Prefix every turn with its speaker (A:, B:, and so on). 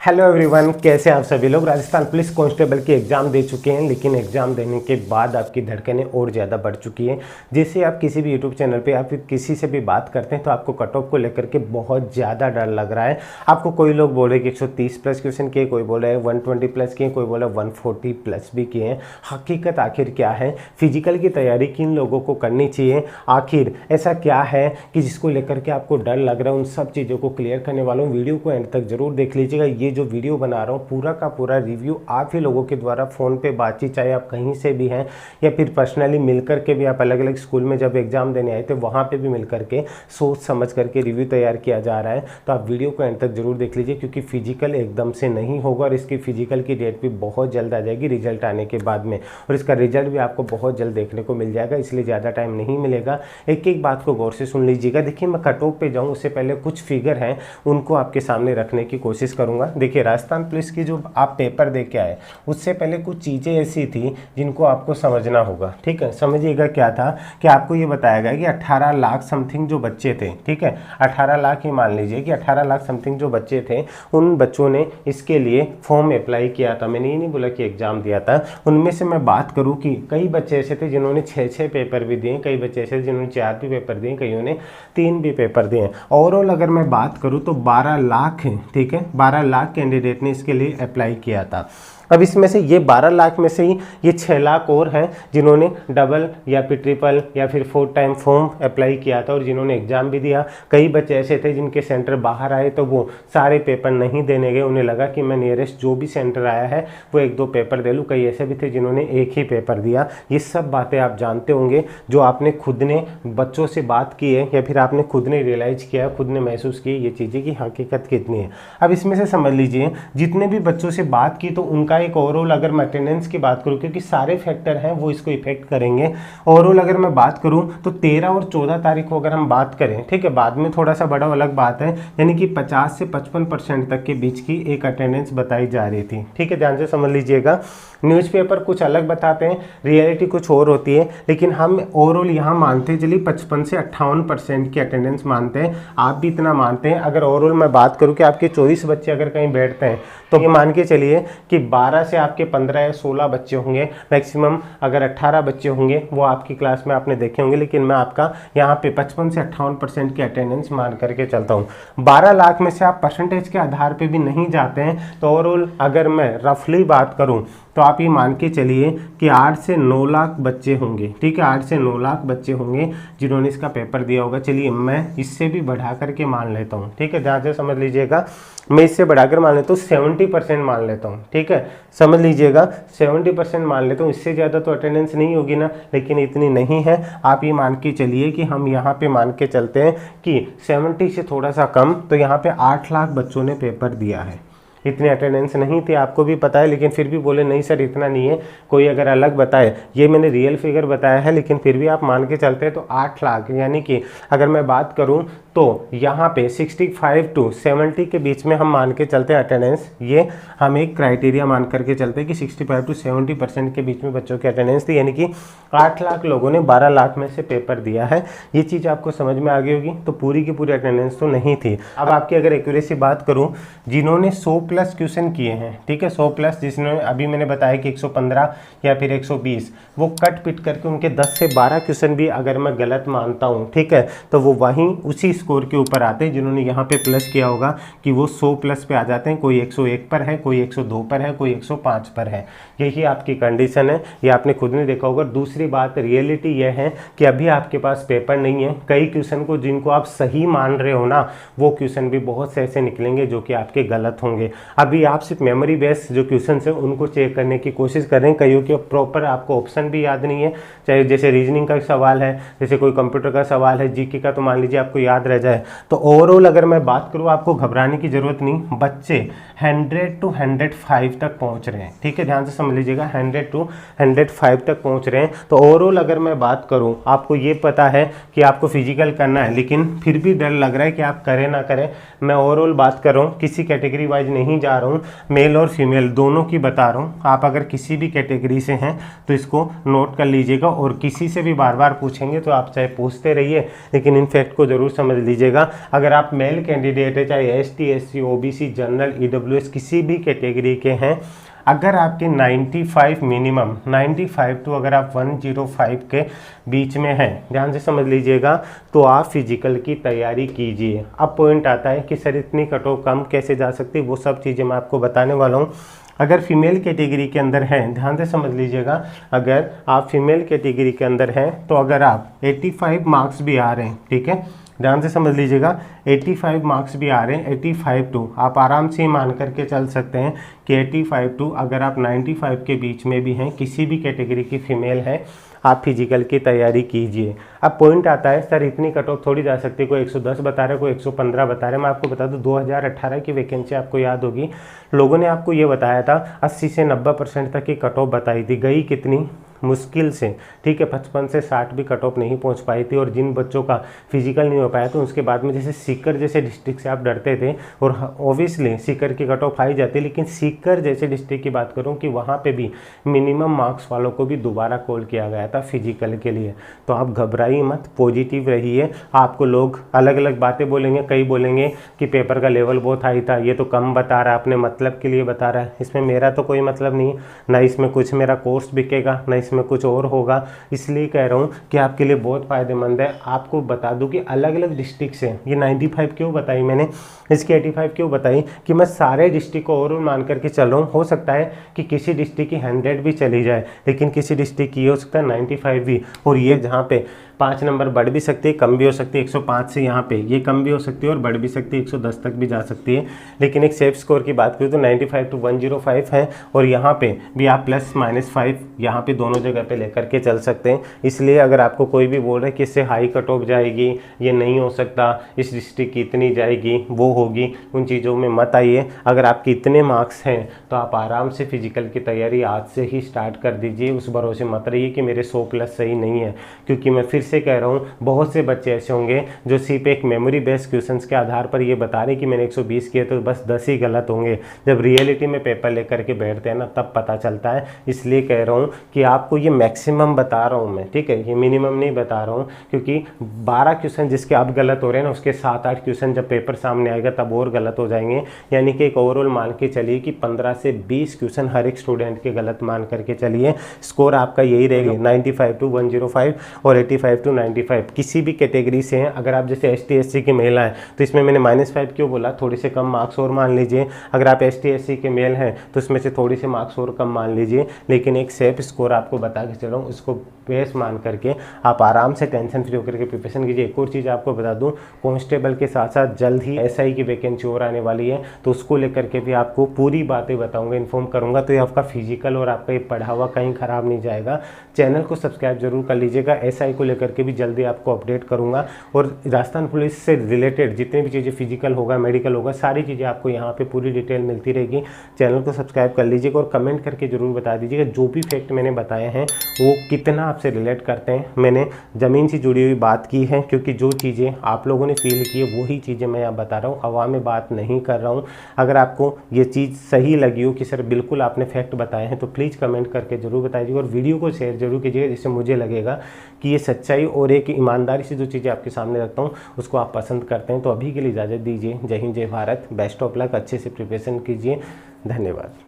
A: Hello everyone, कैसे आप सभी लोग। राजस्थान पुलिस कांस्टेबल की एग्ज़ाम दे चुके हैं, लेकिन एग्ज़ाम देने के बाद आपकी धड़कनें और ज़्यादा बढ़ चुकी हैं। जैसे आप किसी भी यूट्यूब चैनल पे या फिर किसी से भी बात करते हैं तो आपको कट ऑफ को लेकर के बहुत ज़्यादा डर लग रहा है। आपको कोई लोग बोल रहे हैं कि 130 प्लस क्वेश्चन किए, कोई बोल रहा है 120 प्लस किए, कोई बोल रहा है 140 प्लस भी किए हैं। हकीकत आखिर क्या है? फिजिकल की तैयारी किन लोगों को करनी चाहिए? आखिर ऐसा क्या है कि जिसको लेकर के आपको डर लग रहा है? उन सब चीज़ों को क्लियर करने वाला हूँ। वीडियो को एंड तक जरूर देख लीजिएगा। ये जो वीडियो बना रहा हूँ पूरा का पूरा रिव्यू आप ही लोगों के द्वारा फ़ोन पे बातचीत, चाहे आप कहीं से भी हैं या फिर पर्सनली मिलकर के भी आप अलग अलग स्कूल में जब एग्जाम देने आए थे वहाँ पे भी मिलकर के सोच समझ करके रिव्यू तैयार किया जा रहा है। तो आप वीडियो को एंड तक जरूर देख लीजिए, क्योंकि फिजिकल एकदम से नहीं होगा और इसकी फिजिकल की डेट भी बहुत जल्द आ जाएगी रिजल्ट आने के बाद में, और इसका रिजल्ट भी आपको बहुत जल्द देखने को मिल जाएगा, इसलिए ज़्यादा टाइम नहीं मिलेगा। एक एक बात को गौर से सुन लीजिएगा। देखिए, मैं कट ऑफ पे जाऊँ उससे पहले कुछ फिगर हैं उनको आपके सामने रखने की कोशिश करूँगा। देखिए, राजस्थान पुलिस की जो आप पेपर दे के आए उससे पहले कुछ चीज़ें ऐसी थी जिनको आपको समझना होगा। ठीक है, समझिएगा। क्या था कि आपको ये बताया गया कि 18 लाख समथिंग जो बच्चे थे, ठीक है, 18 लाख ही मान लीजिए कि 18 लाख समथिंग जो बच्चे थे, उन बच्चों ने इसके लिए फॉर्म अप्लाई किया था। मैंने ये नहीं बोला कि एग्जाम दिया था। उनमें से मैं बात करूँ कि कई बच्चे ऐसे थे जिन्होंने 6 पेपर भी दिए, कई बच्चे ऐसे जिन्होंने 4 भी पेपर दिए, कईयों ने 3 भी पेपर दिए। ओवरऑल अगर मैं बात करूँ तो 12 लाख है, ठीक है, 12 लाख कैंडिडेट ने इसके लिए अप्लाई किया था। अब इसमें से ये 12 लाख में से ही ये 6 लाख और हैं जिन्होंने डबल या फिर ट्रिपल या फिर 4 टाइम फॉर्म अप्लाई किया था और जिन्होंने एग्ज़ाम भी दिया। कई बच्चे ऐसे थे जिनके सेंटर बाहर आए तो वो सारे पेपर नहीं देने गए, उन्हें लगा कि मैं नियरेस्ट जो भी सेंटर आया है वो 1-2 पेपर दे लूँ। कई ऐसे भी थे जिन्होंने एक ही पेपर दिया। ये सब बातें आप जानते होंगे, जो आपने खुद ने बच्चों से बात की है या फिर आपने खुद ने रियलाइज़ किया, खुद ने महसूस की ये चीज़ें की हकीकत कितनी है। अब इसमें से समझ लीजिए, जितने भी बच्चों से बात की तो उनका एक ओवरऑल, अगर मैं अटेंडेंस की बात करूं क्योंकि सारे फैक्टर हैं वो इसको इफेक्ट करेंगे, ओवरऑल अगर मैं बात करूं तो 13 और 14 तारीख को अगर हम बात करें, ठीक है, बाद में थोड़ा सा बड़ा अलग बात है, यानी कि 50 से 55% तक के बीच की एक अटेंडेंस बताई जा रही थी। ठीक है, ध्यान से समझ लीजिएगा। न्यूज़पेपर कुछ अलग बताते हैं, रियलिटी कुछ और होती है, लेकिन हम ओवरऑल यहाँ मानते हैं चलिए 55 से 58% की अटेंडेंस मानते हैं। आप भी इतना मानते हैं। अगर ओवरऑल मैं बात करूँ कि आपके 24 बच्चे अगर कहीं बैठते हैं तो ये मान के चलिए कि 12 से आपके 15 या 16 बच्चे होंगे मैक्सिमम। अगर 18 बच्चे होंगे वो आपकी क्लास में आपने देखे होंगे, लेकिन मैं आपका यहाँ पे 55 से 58% की अटेंडेंस मान करके चलता हूँ। 12 लाख में से आप परसेंटेज के आधार पे भी नहीं जाते हैं तो ओवरऑल अगर मैं रफली बात करूँ तो आप ये मान के चलिए कि 8 से 9 लाख बच्चे होंगे। ठीक है, 8 से 9 लाख बच्चे होंगे जिन्होंने इसका पेपर दिया होगा। चलिए मैं इससे भी बढ़ा करके मान लेता हूँ। ठीक है, ध्यान से समझ लीजिएगा। मैं इससे बढ़ाकर मान लेता हूँ 70% मान लेता हूँ। ठीक है, समझ लीजिएगा 70% मान लेता हूँ। इससे ज़्यादा तो अटेंडेंस नहीं होगी ना, लेकिन इतनी नहीं है। आप ये मान के चलिए कि हम यहाँ पे मान के चलते हैं कि 70 से थोड़ा सा कम, तो यहाँ पे 8 लाख बच्चों ने पेपर दिया है। इतनी अटेंडेंस नहीं थी, आपको भी पता है, लेकिन फिर भी बोले नहीं सर इतना नहीं है। कोई अगर अलग बताए, ये मैंने रियल फिगर बताया है, लेकिन फिर भी आप मान के चलते हैं तो 8 लाख, यानी कि अगर मैं बात करूं तो यहाँ पे 65 to 70 के बीच में हम मान के चलते हैं अटेंडेंस। ये हम एक क्राइटेरिया मान करके चलते हैं कि 65 to 70% के बीच में बच्चों की अटेंडेंस थी, यानी कि 8 लाख लोगों ने 12 लाख में से पेपर दिया है। ये चीज़ आपको समझ में आ गई होगी। तो पूरी की पूरी अटेंडेंस तो नहीं थी। अब आपकी अगर एक्यूरेसी बात करूँ, जिन्होंने 100 प्लस क्वेश्चन किए हैं, ठीक है, 100 प्लस, जिसने अभी मैंने बताया कि 115 या फिर 120, वो कट पिट करके उनके 10 से 12 क्वेश्चन भी अगर मैं गलत मानता हूँ, ठीक है, तो वो वहीं उसी स्कोर के ऊपर आते हैं। जिन्होंने यहाँ पे प्लस किया होगा कि वो 100 प्लस पे आ जाते हैं। कोई 101 पर है, कोई 102 पर है, कोई 105 पर है। यही आपकी कंडीशन है, ये आपने खुद ने देखा होगा। दूसरी बात, रियलिटी यह है कि अभी आपके पास पेपर नहीं है। कई क्वेश्चन को जिनको आप सही मान रहे हो ना, वो क्वेश्चन भी बहुत से ऐसे निकलेंगे जो कि आपके गलत होंगे। अभी आप सिर्फ मेमोरी बेस्ड जो क्वेश्चन है उनको चेक करने की कोशिश कर रहे हैं। कईयों के प्रॉपर आपको ऑप्शन भी याद नहीं है, चाहे जैसे रीजनिंग का सवाल है, जैसे कोई कंप्यूटर का सवाल है, जीके का तो मान लीजिए आपको याद रह जाए। तो ओवरऑल अगर मैं बात करूँ, आपको घबराने की जरूरत नहीं। बच्चे 100 to 105 तक पहुँच रहे हैं। ठीक है, ध्यान से समझ लीजिएगा, 100 to 105 तक पहुँच रहे हैं। तो ओवरऑल अगर मैं बात करूँ, आपको ये पता है कि आपको फिजिकल करना है, लेकिन फिर भी डर लग रहा है कि आप करें ना करें। मैं ओवरऑल बात कर रहा हूँ, किसी कैटेगरी वाइज नहीं नहीं जा रहा हूँ, मेल और फीमेल दोनों की बता रहा हूँ। आप अगर किसी भी कैटेगरी से हैं तो इसको नोट कर लीजिएगा, और किसी से भी बार बार पूछेंगे तो आप चाहे पूछते रहिए लेकिन इन फैक्ट को ज़रूर समझ लीजिएगा। अगर आप मेल कैंडिडेट है, चाहे ST SC OBC general EWS किसी भी कैटेगरी के हैं, अगर आपके 95 मिनिमम 95 टू अगर आप 105 के बीच में हैं, ध्यान से समझ लीजिएगा, तो आप फिजिकल की तैयारी कीजिए। अब पॉइंट आता है कि सर इतनी कट ऑफ कम कैसे जा सकती है, वो सब चीज़ें मैं आपको बताने वाला हूँ। अगर फीमेल कैटेगरी के अंदर हैं, ध्यान से समझ लीजिएगा, अगर आप फीमेल कैटेगरी के अंदर हैं तो अगर आप 85 मार्क्स भी आ रहे हैं, ठीक है, ध्यान से समझ लीजिएगा, 85 मार्क्स भी आ रहे हैं, 85 टू आप आराम से मान करके चल सकते हैं कि 85 टू अगर आप 95 के बीच में भी हैं, किसी भी कैटेगरी की फीमेल है, आप फिजिकल की तैयारी कीजिए। अब पॉइंट आता है सर इतनी कट ऑफ थोड़ी जा सकती है, कोई 110 बता रहा है, कोई 115 बता रहा है। मैं आपको बता दूं 2018 की वैकेंसी आपको याद होगी, लोगों ने आपको ये बताया था 80 से 90% तक की कट ऑफ बताई थी, गई कितनी मुश्किल से, ठीक है, 55 से 60 भी कट ऑफ नहीं पहुंच पाई थी। और जिन बच्चों का फिजिकल नहीं हो पाया तो उसके बाद में जैसे सीकर जैसे डिस्ट्रिक्ट से आप डरते थे, और ऑब्वियसली सीकर की कट ऑफ आई जाती, लेकिन सीकर जैसे डिस्ट्रिक्ट की बात करूं कि वहां पे भी मिनिमम मार्क्स वालों को भी दोबारा कॉल किया गया था फिजिकल के लिए। तो आप घबराइए मत, पॉजिटिव रहिए। आपको लोग अलग अलग बातें बोलेंगे, कई बोलेंगे कि पेपर का लेवल बहुत हाई था, ये तो कम बता रहा है, अपने मतलब के लिए बता रहा है। इसमें मेरा तो कोई मतलब नहीं, ना इसमें कुछ मेरा कोर्स बिकेगा, ना इसमें कुछ और होगा। इसलिए कह रहा हूँ कि आपके लिए बहुत फ़ायदेमंद है। आपको बता दूं कि अलग अलग डिस्ट्रिक्ट से ये 95 क्यों बताई मैंने, इसकी 85 क्यों बताई, कि मैं सारे डिस्ट्रिक्ट को ओवरऑल मान करके चल रहा हूँ। हो सकता है कि किसी डिस्ट्रिक्ट की 100 भी चली जाए, लेकिन किसी डिस्ट्रिक्ट की हो सकता है 95 भी, और ये जहाँ पे 5 नंबर बढ़ भी सकती है, कम भी हो सकती है। 105 से यहाँ पे ये कम भी हो सकती है और बढ़ भी सकती है, 110 तक भी जा सकती है। लेकिन एक सेफ स्कोर की बात करूँ तो 95 टू 105 है, और यहाँ पे भी आप +-5 यहाँ पे दोनों जगह पे लेकर के चल सकते हैं। इसलिए अगर आपको कोई भी बोल रहा है कि इससे हाई कट ऑफ जाएगी, ये नहीं हो सकता, इस डिस्ट्रिक्ट की इतनी जाएगी, वो होगी, उन चीज़ों में मत आइए। अगर आपके इतने मार्क्स हैं तो आप आराम से फिजिकल की तैयारी आज से ही स्टार्ट कर दीजिए। उस भरोसे मत रहिए कि मेरे 100+ सही नहीं है, क्योंकि मैं फिर से कह रहा हूँ बहुत से बच्चे ऐसे होंगे जो सिर्फ एक मेमोरी बेस्ड क्वेश्चंस के आधार पर ये बता रहे कि मैंने 120 किए तो बस 10 ही गलत होंगे। जब रियलिटी में पेपर लेकर के बैठते हैं ना, तब पता चलता है। इसलिए कह रहा हूँ कि आपको ये मैक्सिमम बता रहा हूँ मैं, ठीक है, ये मिनिमम नहीं बता रहा हूँ, क्योंकि 12 क्वेश्चन जिसके अब गलत हो रहे हैं ना, उसके 7-8 क्वेश्चन जब पेपर सामने आएगा तब और गलत हो जाएंगे। यानी कि एक ओवरऑल मान के चलिए कि 15 से 20 क्वेश्चन हर एक स्टूडेंट के गलत मान करके चलिए। स्कोर आपका यही रहेगा 95 टू 105 और 85 टू 95। किसी भी कैटेगरी से हैं, अगर आप जैसे ST SC की महिला है तो इसमें मैंने -5 क्यों बोला, थोड़ी से कम मार्क्स और मान लीजिए। अगर आप ST SC के मेल हैं तो इसमें से थोड़ी से मार्क्स और कम मान लीजिए, लेकिन एक सेफ स्कोर आपको बता के चल रहा हूँ, उसको बेस मान करके आप आराम से टेंशन फ्री होकर के प्रिपरेशन कीजिए। एक और चीज़ आपको बता दूं, कांस्टेबल के साथ साथ जल्द ही SI की वैकेंसी और आने वाली है, तो उसको लेकर के भी आपको पूरी बातें बताऊंगा, इन्फॉर्म करूंगा। तो ये आपका फिजिकल और आपका ये पढ़ा हुआ कहीं ख़राब नहीं जाएगा। चैनल को सब्सक्राइब जरूर कर लीजिएगा। SI को लेकर के भी जल्दी आपको अपडेट करूँगा, और राजस्थान पुलिस से रिलेटेड जितनी भी चीज़ें फिजिकल होगा, मेडिकल होगा, सारी चीज़ें आपको यहाँ पर पूरी डिटेल मिलती रहेगी। चैनल को सब्सक्राइब कर लीजिएगा और कमेंट करके जरूर बता दीजिएगा जो भी फैक्ट मैंने बताए हैं वो कितना आपसे रिलेट करते हैं। मैंने ज़मीन से जुड़ी हुई बात की है, क्योंकि जो चीज़ें आप लोगों ने फील की है वही चीज़ें मैं यहाँ बता रहा हूँ, हवा में बात नहीं कर रहा हूँ। अगर आपको ये चीज़ सही लगी हो कि सर बिल्कुल आपने फैक्ट बताए हैं, तो प्लीज़ कमेंट करके ज़रूर बताइएगा, और वीडियो को शेयर जरूर कीजिएगा, जिससे मुझे लगेगा कि ये सच्चाई और एक ईमानदारी से जो चीज़ें आपके सामने रखता हूँ उसको आप पसंद करते हैं। तो अभी के लिए इजाज़त दीजिए। जय हिंद, जय भारत, बेस्ट ऑफ लक, अच्छे से प्रिपरेशन कीजिए। धन्यवाद।